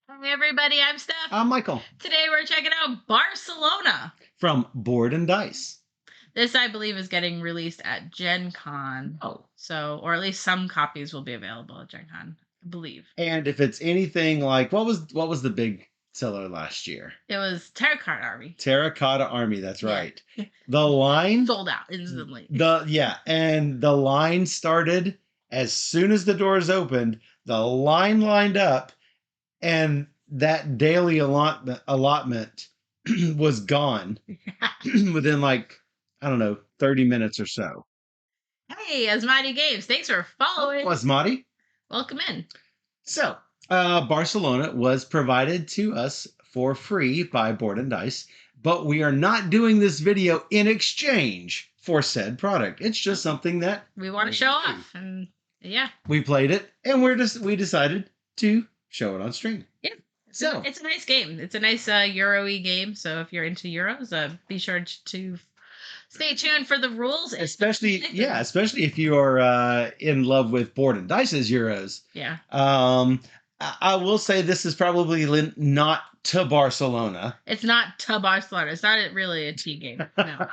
Hey everybody, I'm Steph. I'm Michael Today we're checking out Barcelona. from Board and Dice. This, I believe, is getting released at Gen Con. Oh. Or at least some copies will be available at Gen Con, I believe. And if it's anything like what was the big seller last year? It was Terracotta Army. Terracotta Army, that's Yeah. right. The line Sold out instantly. and the line started as soon as the doors opened, the line lined up, and that daily allotment was gone within like, I don't know, 30 minutes or so. Hey, Asmati Games, thanks for following. Asmati. Welcome in. So, Barcelona was provided to us for free by Board and Dice, but we are not doing this video in exchange for said product. It's just something that we want to show off, and yeah, we played it, and we decided to show it on stream. Yeah, so it's a nice game. It's a nice Euro-y game. So if you're into Euros, be sure to stay tuned for the rules. Especially if you are in love with Board and Dice's Euros. Yeah. I will say this is probably not to Barcelona. It's not to Barcelona. It's not really a T game. No.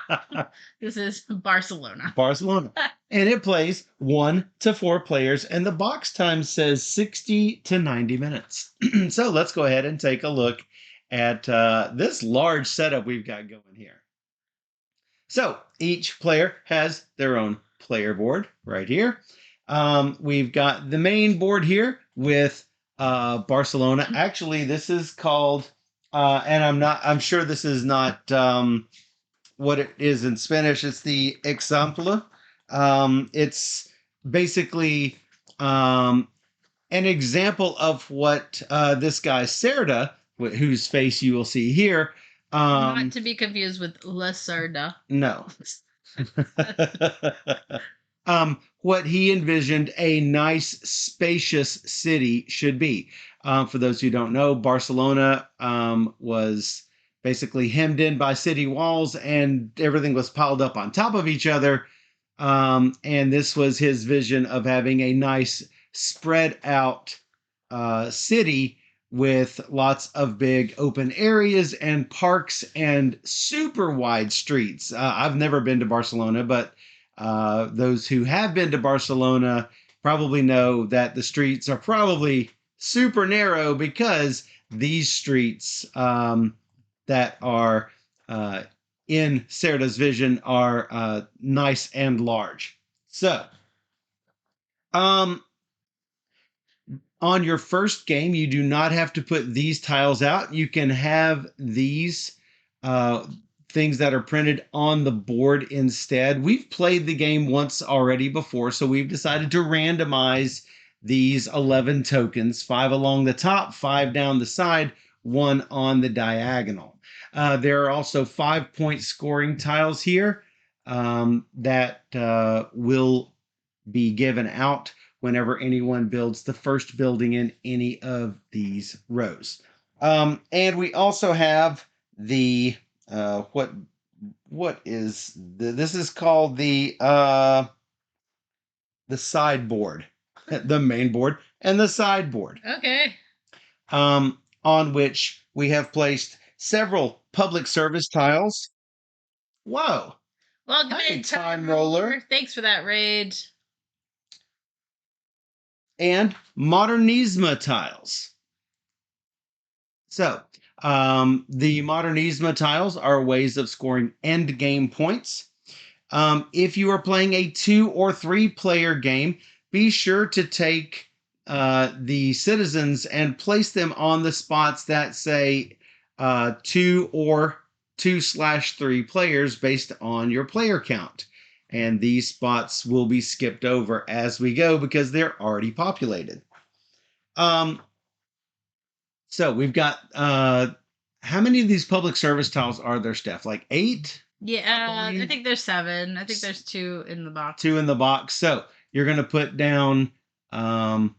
This is Barcelona. Barcelona. And it plays 1 to 4 players, and the box time says 60 to 90 minutes. So let's go ahead and take a look at this large setup we've got going here. So each player has their own player board right here. We've got the main board here with Barcelona. Actually, this is called, and I'm sure this is not what it is in Spanish. It's the Example. It's basically an example of what this guy Cerda, whose face you will see here. Not to be confused with La Cerda. No. What he envisioned a nice, spacious city should be. For those who don't know, Barcelona was basically hemmed in by city walls, and everything was piled up on top of each other. And this was his vision of having a nice, spread out city with lots of big open areas and parks and super wide streets. I've never been to Barcelona, but those who have been to Barcelona probably know that the streets are probably super narrow because these streets that are in Cerda's vision are nice and large. So, on your first game, you do not have to put these tiles out. You can have these things that are printed on the board instead. We've played the game once already before, so we've decided to randomize these 11 tokens, 5 along the top, 5 down the side, 1 on the diagonal. There are also 5-point scoring tiles here that will be given out whenever anyone builds the first building in any of these rows. And we also have the what is this is called the sideboard, the main board and the sideboard. Okay. On which we have placed several public service tiles. Whoa. Welcome in, Time Roller. Thanks for that raid. And Modernisma tiles. So, the Modernisma tiles are ways of scoring end game points. If you are playing a 2 or 3 player game, be sure to take the citizens and place them on the spots that say 2 or 2/3 players based on your player count. And these spots will be skipped over as we go because they're already populated. So we've got, how many of these public service tiles are there, Steph? Like 8? Yeah, I think there's 7. I think there's 2 in the box. 2 in the box. So you're going to put down 5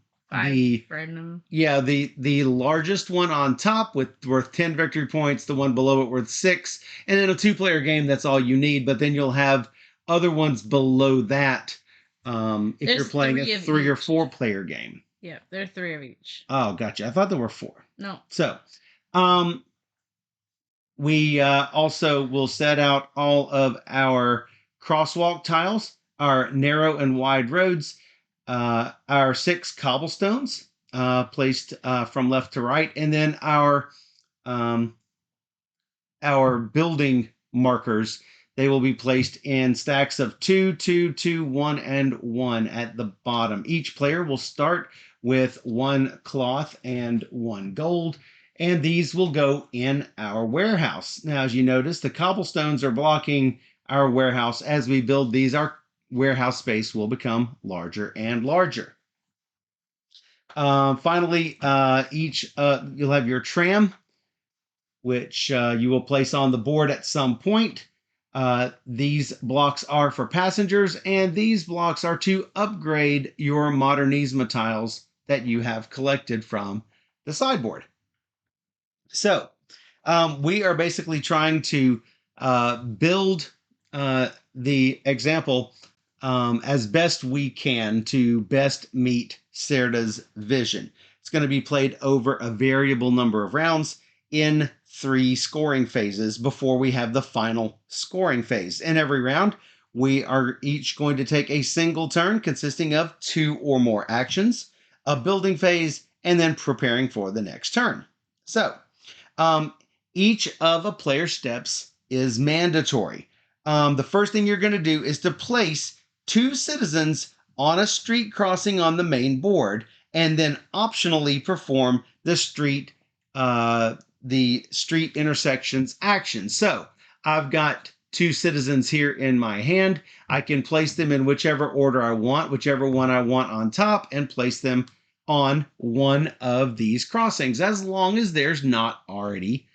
random. Yeah, the largest one on top worth 10 victory points, the one below it worth 6. And in a 2-player game, that's all you need. But then you'll have other ones below that if you're playing a 3 or 4 player game. Yeah, there are 3 of each. Oh, gotcha. I thought there were 4. No. So, um, we also will set out all of our crosswalk tiles, our narrow and wide roads, our 6 cobblestones placed from left to right, and then um, our building markers. They will be placed in stacks of 2, 2, 2, 1, and 1 at the bottom. Each player will start with 1 cloth and 1 gold, and these will go in our warehouse. Now, as you notice, the cobblestones are blocking our warehouse. As we build these, our warehouse space will become larger and larger. Finally, you'll have your tram, which you will place on the board at some point. These blocks are for passengers, and these blocks are to upgrade your Modernisma tiles that you have collected from the sideboard. So we are basically trying to build the example as best we can to best meet Serta's vision. It's going to be played over a variable number of rounds in 3 scoring phases before we have the final scoring phase. In every round, we are each going to take a single turn consisting of 2 or more actions, a building phase, and then preparing for the next turn. So, um, each of a player's steps is mandatory. The first thing you're going to do is to place 2 citizens on a street crossing on the main board, and then optionally perform the street intersections action. So I've got 2 citizens here in my hand. I can place them in whichever order I want, whichever one I want on top, and place them on one of these crossings, as long as there's not already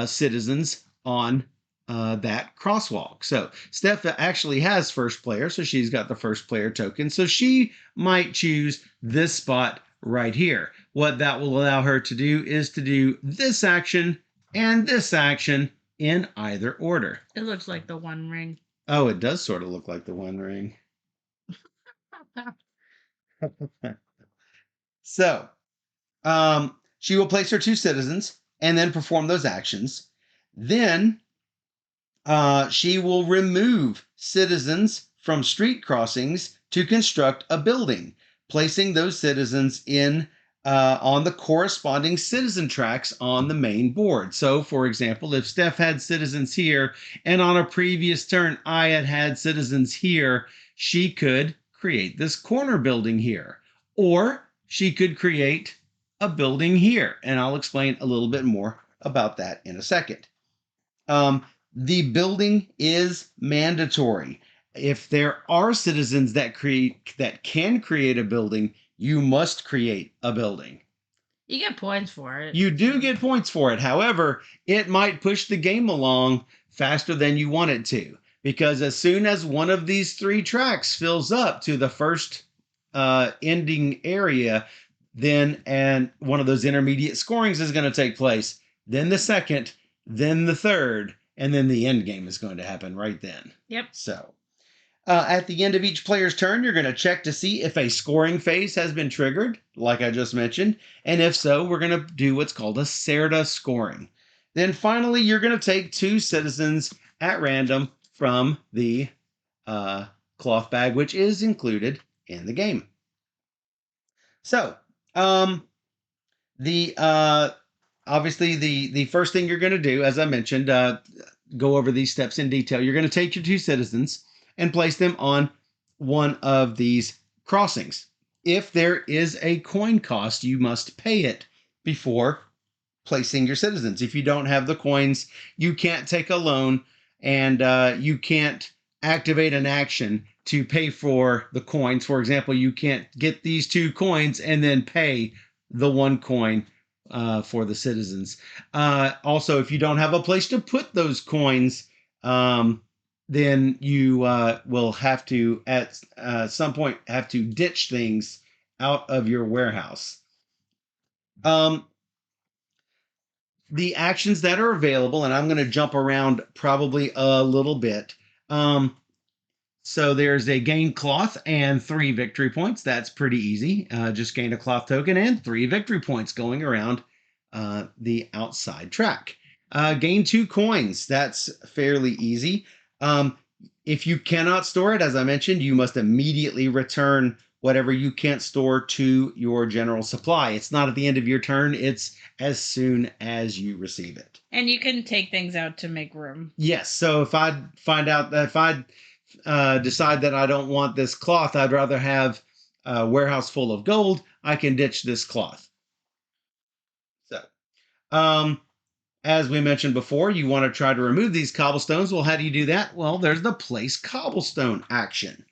citizens on that crosswalk. So Steph actually has first player, so she's got the first player token. So she might choose this spot right here. What that will allow her to do is to do this action and this action in either order. It looks like the One Ring. Oh, it does sort of look like the One Ring. So, she will place her 2 citizens and then perform those actions. Then she will remove citizens from street crossings to construct a building, placing those citizens in on the corresponding citizen tracks on the main board. So, for example, if Steph had citizens here and on a previous turn I had citizens here, she could create this corner building here. Or she could create a building here. And I'll explain a little bit more about that in a second. The building is mandatory. If there are citizens that can create a building, you must create a building. You get points for it. You do get points for it. However, it might push the game along faster than you want it to, because as soon as one of these 3 tracks fills up to the first ending area, and one of those intermediate scorings is going to take place. Then the second, then the third, and then the end game is going to happen right then. Yep. So, at the end of each player's turn, you're going to check to see if a scoring phase has been triggered, like I just mentioned, and if so, we're going to do what's called a Serta scoring. Then finally, you're going to take 2 citizens at random from the cloth bag, which is included in the game. So, obviously the first thing you're going to do, as I mentioned, go over these steps in detail. You're going to take your 2 citizens and place them on one of these crossings. If there is a coin cost, you must pay it before placing your citizens. If you don't have the coins, you can't take a loan, and you can't activate an action to pay for the coins. For example, you can't get these 2 coins and then pay the 1 coin for the citizens. Also, if you don't have a place to put those coins, then you will have to, at some point, have to ditch things out of your warehouse. The actions that are available, and I'm going to jump around probably a little bit. So there's a gain cloth and 3 victory points. That's pretty easy. Just gain a cloth token and 3 victory points going around the outside track. Gain 2 coins. That's fairly easy. If you cannot store it, as I mentioned, you must immediately return whatever you can't store to your general supply. It's not at the end of your turn, it's as soon as you receive it. And you can take things out to make room. Yes. So if I find out that if I decide that I don't want this cloth, I'd rather have a warehouse full of gold, I can ditch this cloth. So, as we mentioned before, you want to try to remove these cobblestones. Well, how do you do that? Well, there's the place cobblestone action.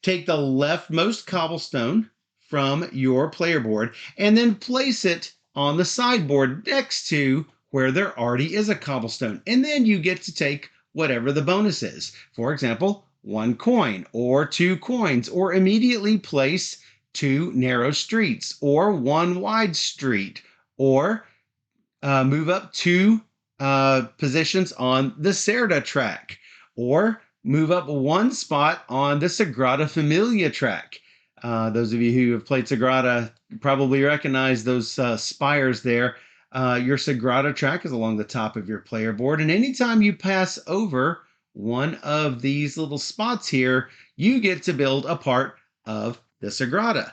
Take the leftmost cobblestone from your player board and then place it on the sideboard next to where there already is a cobblestone. And then you get to take whatever the bonus is. For example, 1 coin or 2 coins, or immediately place 2 narrow streets or 1 wide street, or move up 2 positions on the Cerda track, or move up 1 spot on the Sagrada Familia track. Those of you who have played Sagrada probably recognize those spires there. Your Sagrada track is along the top of your player board, and anytime you pass over one of these little spots here, you get to build a part of the Sagrada.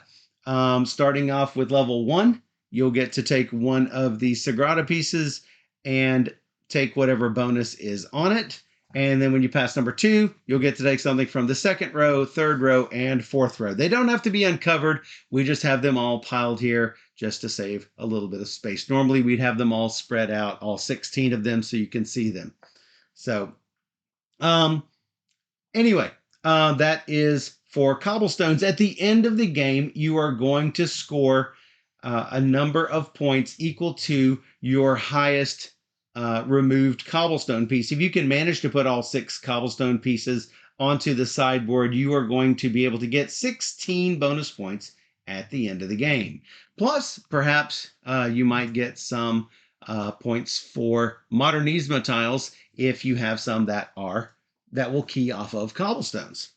Starting off with level 1, you'll get to take one of the Sagrada pieces and take whatever bonus is on it. And then when you pass number 2, you'll get to take something from the 2nd row, 3rd row, and 4th row. They don't have to be uncovered. We just have them all piled here just to save a little bit of space. Normally, we'd have them all spread out, all 16 of them, so you can see them. So, anyway, that is for cobblestones. At the end of the game, you are going to score a number of points equal to your highest removed cobblestone piece. If you can manage to put all 6 cobblestone pieces onto the sideboard, you are going to be able to get 16 bonus points at the end of the game. Plus, perhaps you might get some points for Modernismo tiles if you have some that will key off of cobblestones.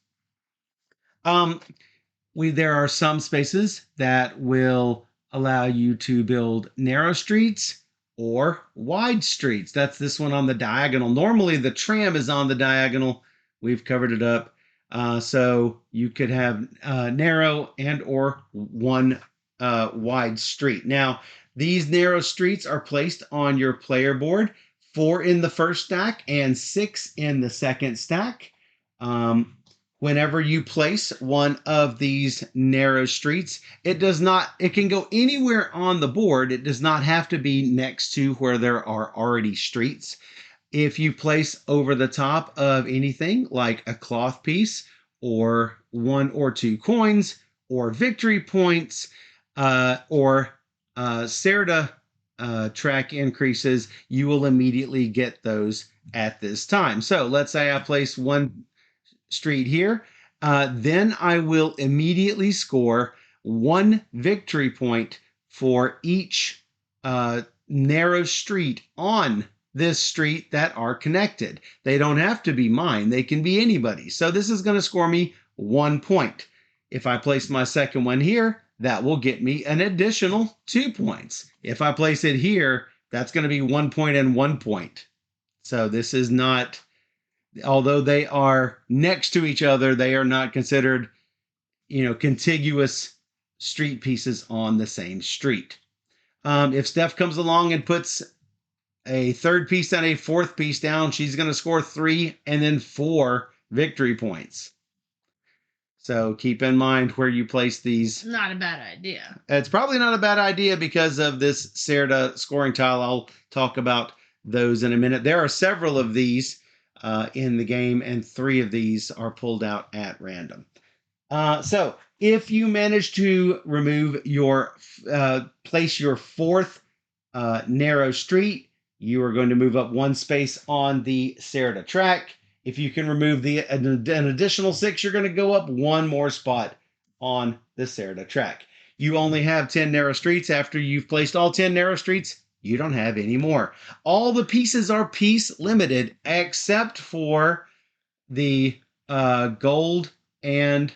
There are some spaces that will allow you to build narrow streets or wide streets. That's this one on the diagonal. Normally the tram is on the diagonal. We've covered it up. So you could have narrow and or one wide street. Now, these narrow streets are placed on your player board, 4 in the first stack and 6 in the second stack. Whenever you place one of these narrow streets, it can go anywhere on the board. It does not have to be next to where there are already streets. If you place over the top of anything like a cloth piece or 1 or 2 coins or victory points or Cerda track increases, you will immediately get those at this time. So let's say I place 1 street here, then I will immediately score 1 victory point for each narrow street on this street that are connected. They don't have to be mine. They can be anybody's. So this is going to score me 1 point. If I place my second one here, that will get me an additional 2 points. If I place it here, that's going to be 1 point and 1 point. So this is not, although they are next to each other, they are not considered, contiguous street pieces on the same street. If Steph comes along and puts a 3rd piece and a 4th piece down, she's going to score 3 and then 4 victory points. So keep in mind where you place these. Not a bad idea. It's probably not a bad idea because of this Cerda scoring tile. I'll talk about those in a minute. There are several of these in the game, and 3 of these are pulled out at random. So if you manage to remove place your 4th narrow street, you are going to move up 1 space on the Cerda track. If you can remove an additional 6, you're going to go up 1 more spot on the Cerda track. You only have 10 narrow streets. After you've placed all 10 narrow streets, you don't have any more. All the pieces are piece limited except for the gold and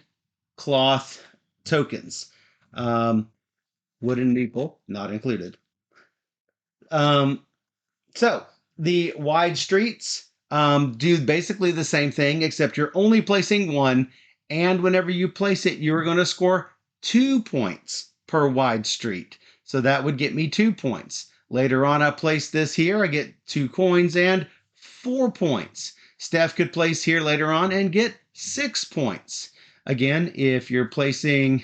cloth tokens. Wooden meeple, not included. Um, so the wide streets do basically the same thing, except you're only placing one. And whenever you place it, you're going to score 2 points per wide street. So that would get me 2 points. Later on, I place this here. I get 2 coins and 4 points. Steph could place here later on and get 6 points. Again, if you're placing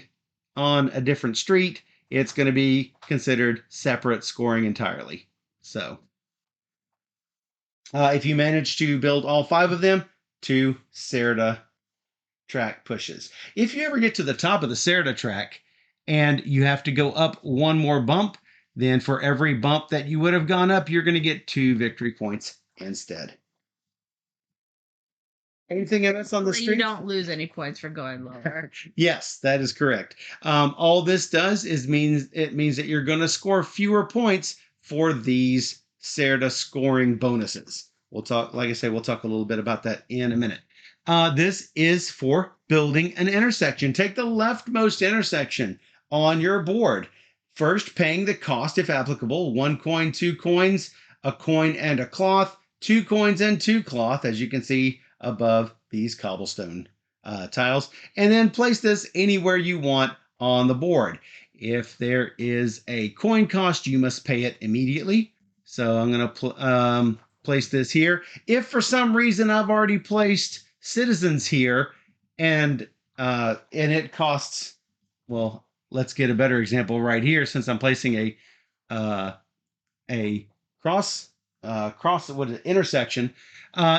on a different street, it's going to be considered separate scoring entirely. So if you manage to build all 5 of them, 2 Serta track pushes. If you ever get to the top of the Serta track and you have to go up one more bump, then for every bump that you would have gone up, you're going to get 2 victory points instead. Anything else on the street? You don't lose any points for going lower. Yes, that is correct. All this does is means that you're going to score fewer points for these Serta scoring bonuses. We'll talk, like I say, we'll talk a little bit about that in a minute. This is for building an intersection. Take the leftmost intersection on your board. First, paying the cost if applicable. 1 coin, 2 coins, a coin and a cloth, 2 coins and 2 cloth, as you can see above these cobblestone tiles, and then place this anywhere you want on the board. If there is a coin cost, you must pay it immediately. So I'm going to place this here. If for some reason I've already placed citizens here and it costs, well, let's get a better example right here since I'm placing a cross intersection.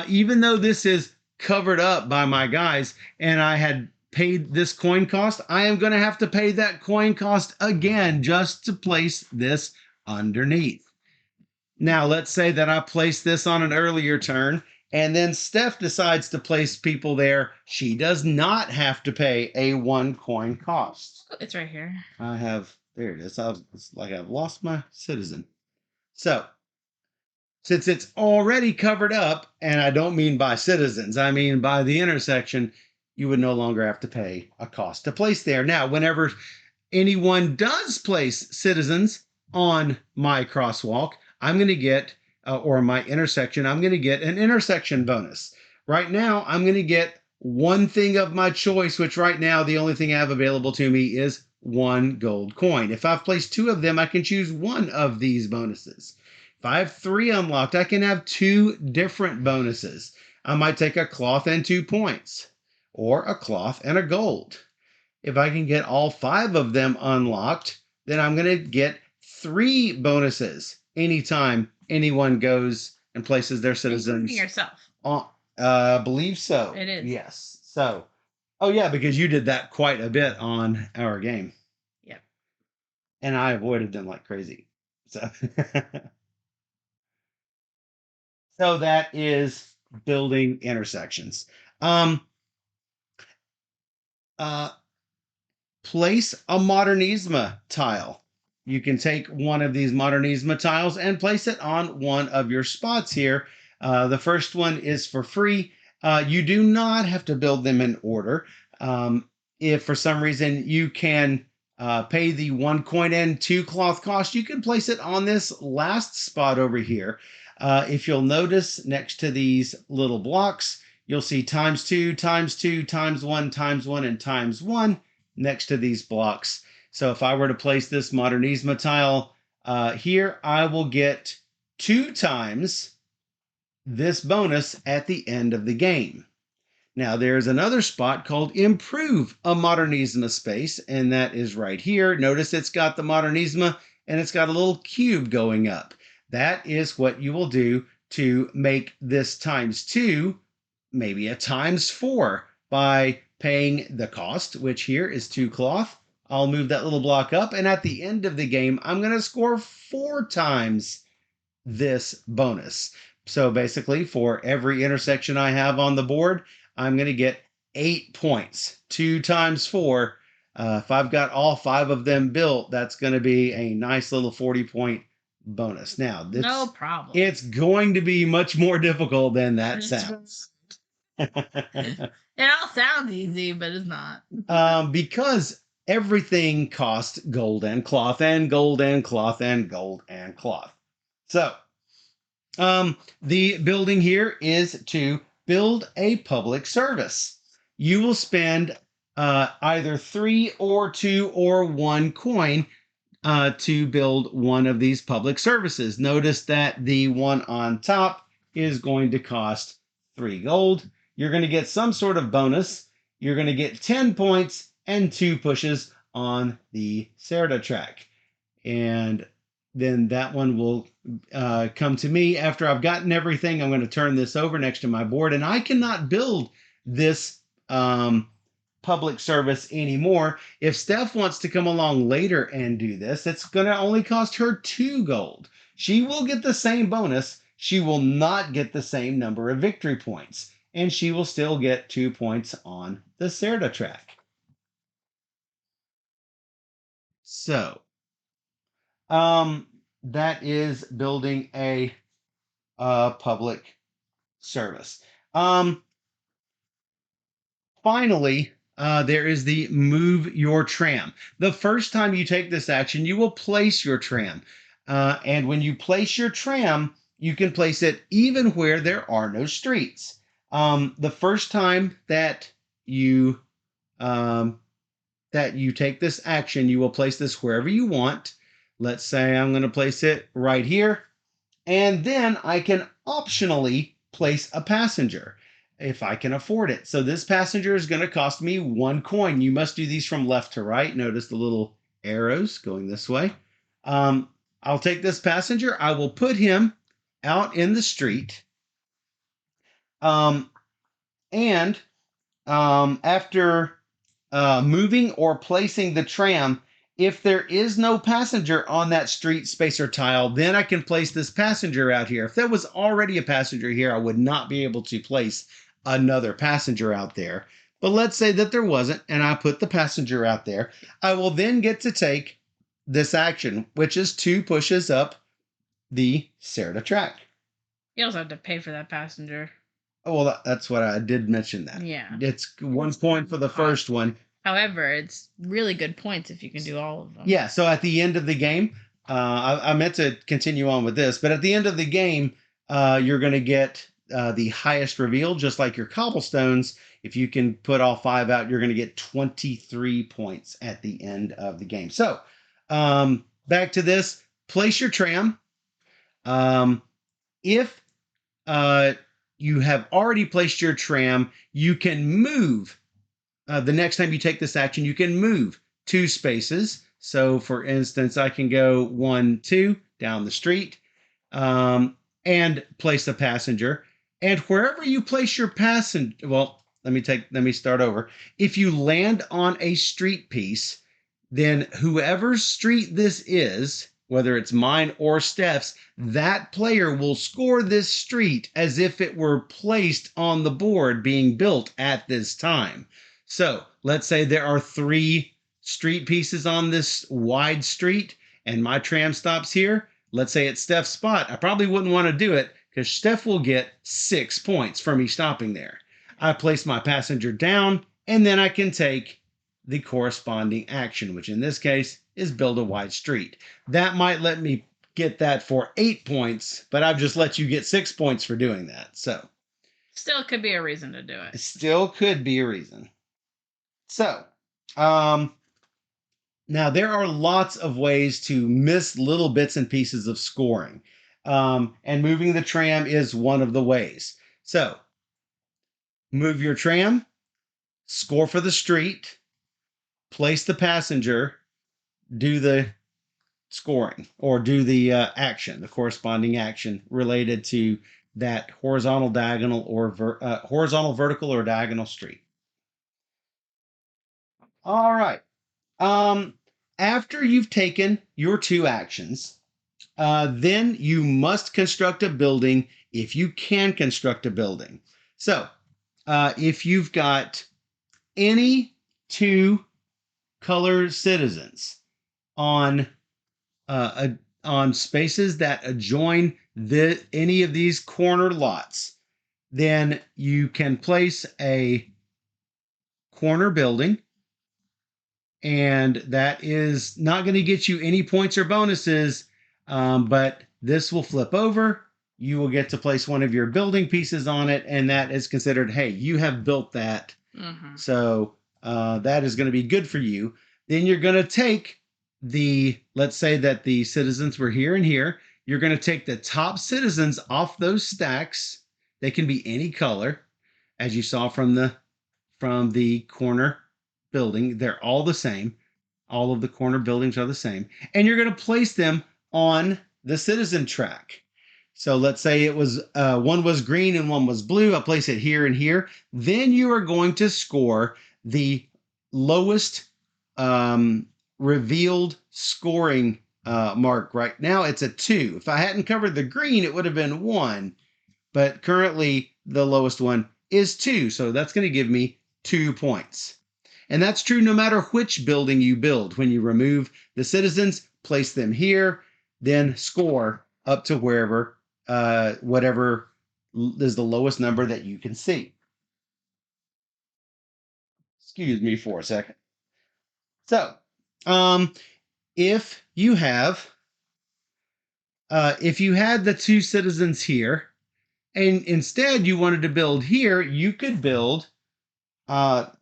Even though this is covered up by my guys and I had paid this coin cost, I am going to have to pay that coin cost again just to place this underneath. Now, let's say that I place this on an earlier turn and then Steph decides to place people there. She does not have to pay a 1 coin cost. It's right here. There it is. It's like I've lost my citizen. So, since it's already covered up, and I don't mean by citizens, I mean by the intersection, you would no longer have to pay a cost to place there. Now, whenever anyone does place citizens on my crosswalk, I'm going to get, or my intersection, I'm going to get an intersection bonus. Right now, I'm going to get one thing of my choice, which right now, the only thing I have available to me is 1 gold coin. If I've placed 2 of them, I can choose one of these bonuses. If I have 3 unlocked, I can have 2 different bonuses. I might take a cloth and 2 points, or a cloth and a gold. If I can get all 5 of them unlocked, then I'm going to get 3 bonuses anytime anyone goes and places their citizens. Yourself. I believe so. It is. Yes. So, oh yeah, because you did that quite a bit on our game. Yep. And I avoided them like crazy. So. So that is building intersections. Place a Modernisma tile. You can take one of these Modernisma tiles and place it on one of your spots here. The first one is for free. You do not have to build them in order. If for some reason you can pay the 1 coin and 2 cloth cost, you can place it on this last spot over here. If you'll notice next to these little blocks, you'll see ×2, ×2, ×1, ×1, and ×1 next to these blocks. So if I were to place this Modernisma tile here, I will get 2 times this bonus at the end of the game. Now there's another spot called Improve a Modernisma space, and that is right here. Notice it's got the Modernisma and it's got a little cube going up. That is what you will do to make this ×2, maybe a ×4 by paying the cost, which here is 2 cloth. I'll move that little block up, and at the end of the game, I'm going to score 4 times this bonus. So basically, for every intersection I have on the board, I'm going to get 8 points. 2 times 4. If I've got all 5 of them built, that's going to be a nice little 40-point bonus. Now, this, no problem. It's going to be much more difficult than that sounds. It all sounds easy, but it's not. Because everything costs gold and cloth and gold and cloth and gold and cloth. So, the building here is to build a public service. You will spend either 3 or 2 or 1 coin to build one of these public services. Notice that the one on top is going to cost 3 gold. You're going to get some sort of bonus. You're going to get 10 points and 2 pushes on the Serta track. And then that one will come to me. After I've gotten everything, I'm going to turn this over next to my board, and I cannot build this public service anymore. If Steph wants to come along later and do this, it's going to only cost her 2 gold. She will get the same bonus. She will not get the same number of victory points, and she will still get 2 points on the Serta track. So, that is building a public service. Finally, there is the move your tram. The first time you take this action, you will place your tram. And when you place your tram, you can place it even where there are no streets. The first time that you take this action, you will place this wherever you want. Let's say I'm going to place it right here. And then I can optionally place a passenger if I can afford it. So this passenger is going to cost me 1 coin. You must do these from left to right. Notice the little arrows going this way. I'll take this passenger. I will put him out in the street. And after moving or placing the tram, if there is no passenger on that street space or tile, then I can place this passenger out here. If there was already a passenger here, I would not be able to place another passenger out there. But let's say that there wasn't, and I put the passenger out there. I will then get to take this action, which is 2 pushes up the Serta track. You also have to pay for that passenger. Oh, well, that's what I did mention that. Yeah. It's 1 point for the first one. However, it's really good points if you can do all of them. Yeah, so at the end of the game, I meant to continue on with this, but at the end of the game, you're going to get the highest reveal, just like your cobblestones. If you can put all 5 out, you're going to get 23 points at the end of the game. So back to this, place your tram. If you have already placed your tram, you can move. The next time you take this action, you can move 2 spaces. So, for instance, I can go 1, 2 down the street and place a passenger. And wherever you place your passenger, well, let me start over. If you land on a street piece, then whoever's street this is, whether it's mine or Steph's, that player will score this street as if it were placed on the board being built at this time. So let's say there are 3 street pieces on this wide street and my tram stops here. Let's say it's Steph's spot. I probably wouldn't want to do it because Steph will get 6 points for me stopping there. I place my passenger down and then I can take the corresponding action, which in this case is build a wide street. That might let me get that for 8 points, but I've just let you get 6 points for doing that. So still could be a reason to do it. Still could be a reason. So now there are lots of ways to miss little bits and pieces of scoring. And moving the tram is one of the ways. So move your tram, score for the street, place the passenger, do the scoring, or do the action, the corresponding action related to that horizontal, diagonal, or horizontal, vertical, or diagonal street. All right. After you've taken your 2 actions, then you must construct a building if you can construct a building. So if you've got any 2 color citizens on spaces that adjoin any of these corner lots, then you can place a corner building, and that is not going to get you any points or bonuses, but this will flip over. You will get to place one of your building pieces on it, and that is considered, hey, you have built that. Mm-hmm. So that is going to be good for you. Then you're going to take let's say that the citizens were here and here. You're going to take the top citizens off those stacks. They can be any color, as you saw from the corner building. They're all the same. All of the corner buildings are the same. And you're going to place them on the citizen track. So let's say it was one was green and one was blue. I'll place it here and here. Then you are going to score the lowest revealed scoring mark. Right now it's a 2. If I hadn't covered the green, it would have been 1. But currently the lowest one is 2. So that's going to give me 2 points. And that's true no matter which building you build. When you remove the citizens, place them here, then score up to wherever, whatever is the lowest number that you can see. Excuse me for a second. So, if you had the 2 citizens here, and instead you wanted to build here, you could build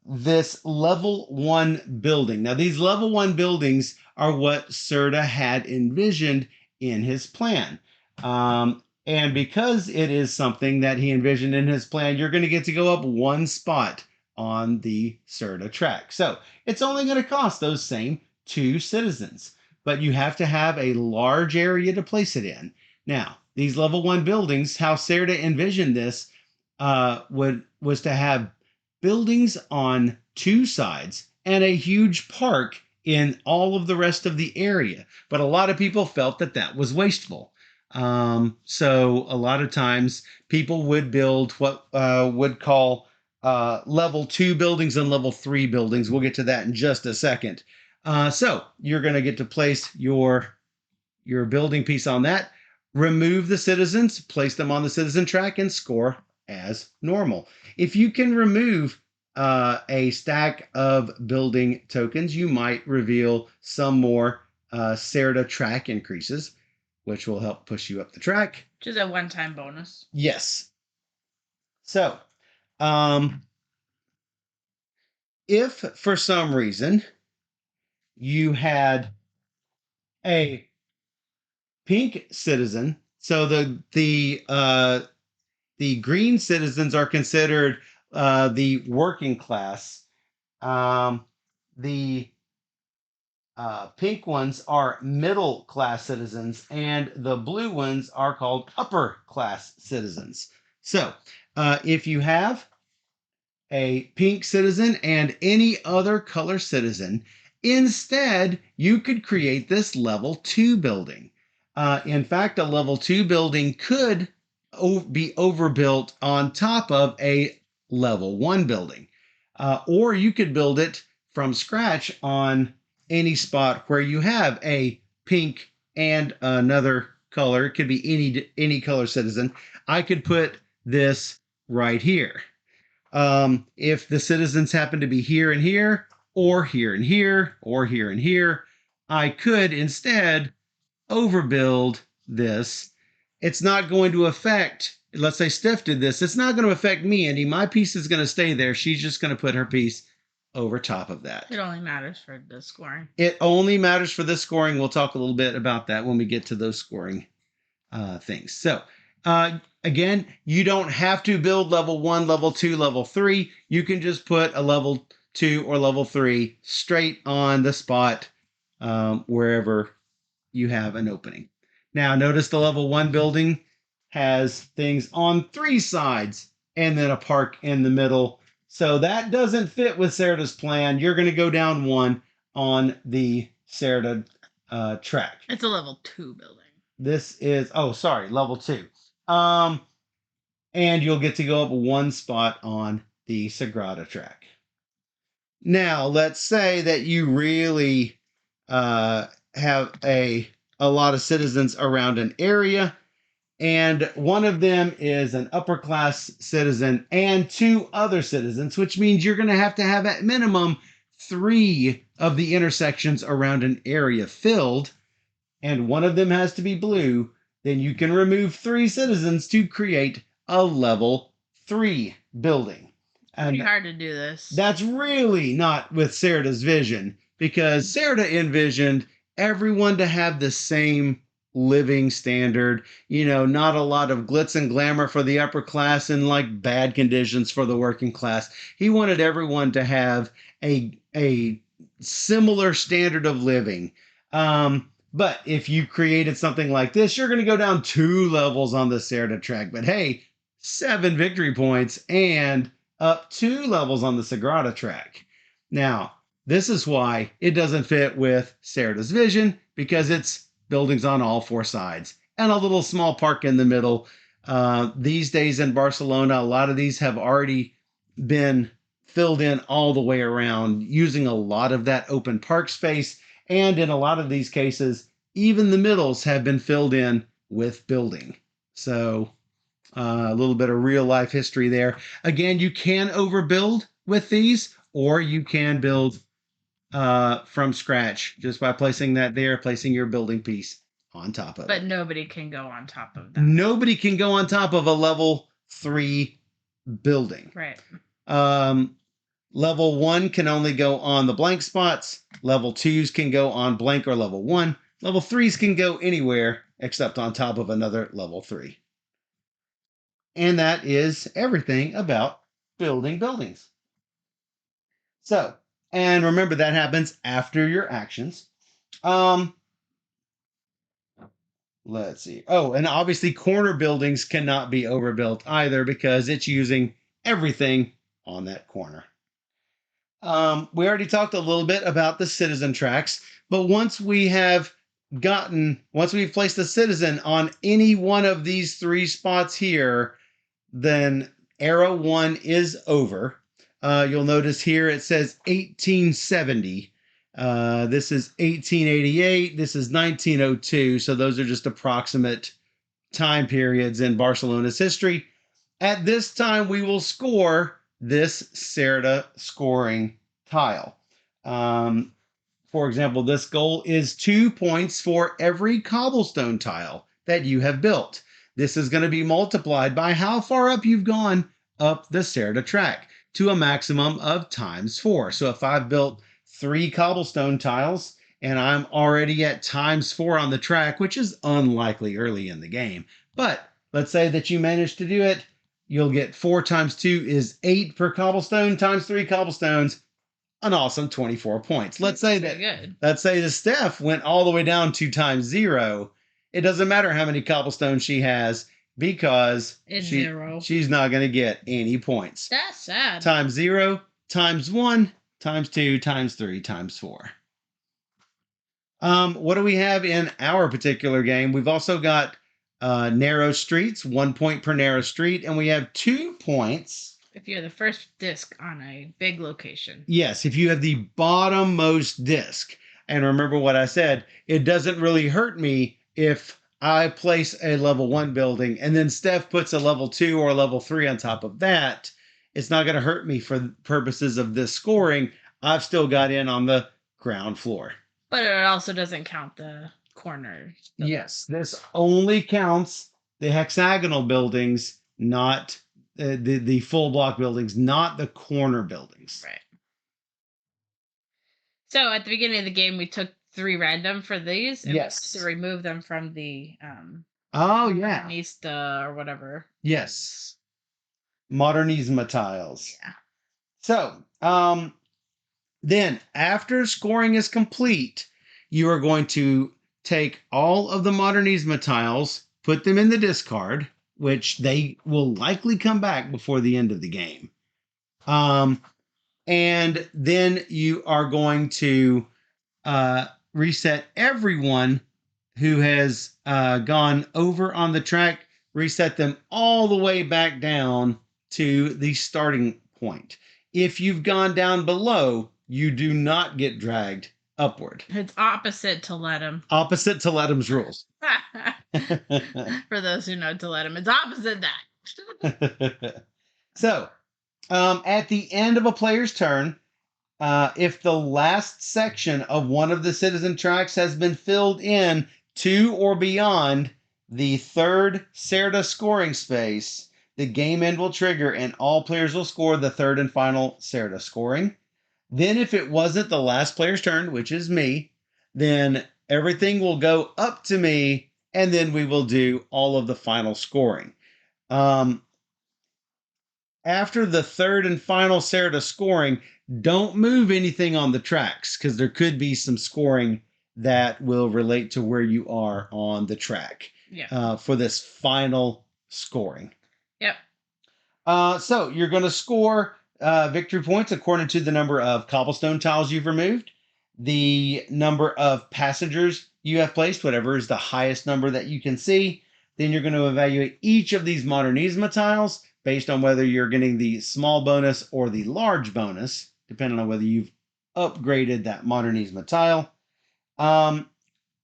this level 1 building. Now, these level 1 buildings are what Serta had envisioned in his plan. And because it is something that he envisioned in his plan, you're going to get to go up 1 spot on the Serta track. So it's only going to cost those same 2 citizens, but you have to have a large area to place it in. Now, these level 1 buildings, how Serta envisioned this was to have buildings on 2 sides and a huge park in all of the rest of the area. But a lot of people felt that that was wasteful. So a lot of times people would build what would call level 2 buildings and level 3 buildings. We'll get to that in just a second. So you're going to get to place your building piece on that, remove the citizens, place them on the citizen track, and score as normal. If you can remove a stack of building tokens, you might reveal some more Serta track increases, which will help push you up the track. Just a one-time bonus. Yes. So, if for some reason you had a pink citizen, so the green citizens are considered the working class. The pink ones are middle class citizens, and the blue ones are called upper class citizens. So if you have a pink citizen and any other color citizen, instead you could create this level 2 building. In fact, a level 2 building could be overbuilt on top of a level 1 building. Or you could build it from scratch on any spot where you have a pink and another color. It could be any color citizen. I could put this right here. If the citizens happen to be here and here, or here and here, or here and here, I could instead overbuild this. It's not going to affect, let's say Steph did this, it's not going to affect me, Andy. My piece is going to stay there. She's just going to put her piece over top of that. It only matters for the scoring. It only matters for the scoring. We'll talk a little bit about that when we get to those scoring things. So, again, you don't have to build level 1, level 2, level 3. You can just put a level 2 or level 3 straight on the spot wherever you have an opening. Now, notice the level 1 building has things on 3 sides and then a park in the middle. So that doesn't fit with Serta's plan. You're going to go down 1 on the Serta track. It's a level 2 building. This is, level 2. And you'll get to go up 1 spot on the Sagrada track. Now, let's say that you really have a lot of citizens around an area, and one of them is an upper class citizen and 2 other citizens, which means you're going to have at minimum 3 of the intersections around an area filled, and one of them has to be blue. then you can remove 3 citizens to create a level 3 building. Pretty And hard to do this. that's really not with Serida's vision, because Serida envisioned everyone to have the same living standard, not a lot of glitz and glamour for the upper class and like bad conditions for the working class. He wanted everyone to have a similar standard of living. But if you created something like this, you're going to go down 2 levels on the Serida track. But hey, 7 victory points and up 2 levels on the Sagrada track. Now, this is why it doesn't fit with Serida's vision, because it's buildings on all 4 sides and a little small park in the middle. These days in Barcelona, a lot of these have already been filled in all the way around, using a lot of that open park space. And in a lot of these cases, even the middles have been filled in with building. So a little bit of real life history there. Again, you can overbuild with these, or you can build from scratch just by placing that there, placing your building piece on top of it. But nobody can go on top of that. Nobody can go on top of a level 3 building. Right. Level 1 can only go on the blank spots. Level 2s can go on blank or level 1. Level 3s can go anywhere except on top of another level 3. And that is everything about building buildings. So, and remember that happens after your actions. Let's see. Oh, and obviously corner buildings cannot be overbuilt either, because it's using everything on that corner. We already talked a little bit about the citizen tracks, but once we've placed a citizen on any one of these 3 spots here, then era 1 is over. You'll notice here it says 1870. This is 1888. This is 1902. So those are just approximate time periods in Barcelona's history. At this time, we will score this Serida scoring tile. For example, this goal is 2 points for every cobblestone tile that you have built. This is going to be multiplied by how far up you've gone up the Serida track to a maximum of times 4. So if I've built 3 cobblestone tiles and I'm already at times 4 on the track, which is unlikely early in the game, but let's say that you managed to do it, you'll get 4 times 2 is 8 per cobblestone times 3 cobblestones, an awesome 24 points. Let's say that Steph went all the way down to times 0. It doesn't matter how many cobblestones she has, because it's 0. She's not going to get any points. That's sad. Times 0, times 1, times 2, times 3, times 4. What do we have in our particular game? We've also got narrow streets, 1 point per narrow street, and we have 2 points if you're the first disc on a big location. Yes, if you have the bottommost disc. And remember what I said, it doesn't really hurt me if I place a level 1 building and then Steph puts a level 2 or a level 3 on top of that. It's not going to hurt me for purposes of this scoring. I've still got in on the ground floor. But it also doesn't count the corners. Yes, this only counts the hexagonal buildings, not the full block buildings, not the corner buildings. Right. So at the beginning of the game, we took 3 random for these. And yes. We had to remove them from the Modernista or whatever. Yes. Modernisma tiles. Yeah. So, then after scoring is complete, you are going to take all of the Modernisma tiles, put them in the discard, which they will likely come back before the end of the game. And then you are going to reset everyone who has gone over on the track, reset them all the way back down to the starting point. If you've gone down below, you do not get dragged upward. It's opposite to Letum. Opposite to Letum's rules. For those who know Letum, it's opposite that. So, at the end of a player's turn, if the last section of one of the citizen tracks has been filled in to or beyond the third Serta scoring space, the game end will trigger and all players will score the third and final Serta scoring. Then, if it wasn't the last player's turn, which is me, then everything will go up to me, and then we will do all of the final scoring. After the third and final Serta scoring, don't move anything on the tracks because there could be some scoring that will relate to where you are on the track. Yeah. For this final scoring. Yep. So you're going to score victory points according to the number of cobblestone tiles you've removed, the number of passengers you have placed, whatever is the highest number that you can see. Then you're going to evaluate each of these Modernisma tiles based on whether you're getting the small bonus or the large bonus, depending on whether you've upgraded that Modernisma tile.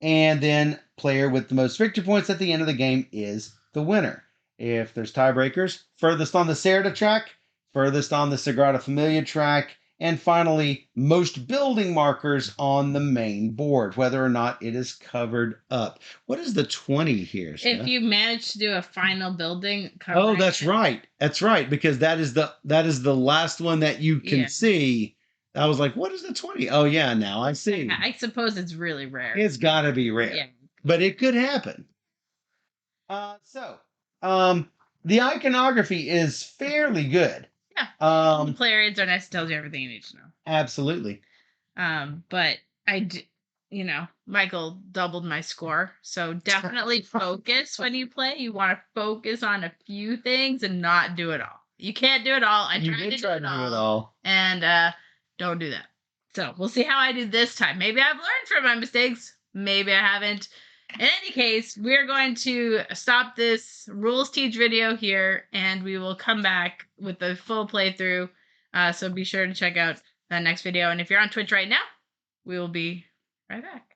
And then player with the most victory points at the end of the game is the winner. If there's tiebreakers, furthest on the Serta track, furthest on the Sagrada Familia track, and finally, most building markers on the main board, whether or not it is covered up. What is the 20 here, Steph? If you manage to do a final building, oh, that's right. That's right, because that is the last one that you can see. I was like, what is the 20? Oh, yeah, now I see. I suppose it's really rare. It's got to be rare. Yeah. But it could happen. The iconography is fairly good. Yeah. Player aids are nice. Tells you everything you need to know. Absolutely. But Michael doubled my score. So definitely focus when you play. You want to focus on a few things and not do it all. You can't do it all. You did try to do it all. And don't do that. So we'll see how I do this time. Maybe I've learned from my mistakes. Maybe I haven't. In any case, we're going to stop this rules teach video here, and we will come back with the full playthrough. So be sure to check out the next video. And if you're on Twitch right now, we will be right back.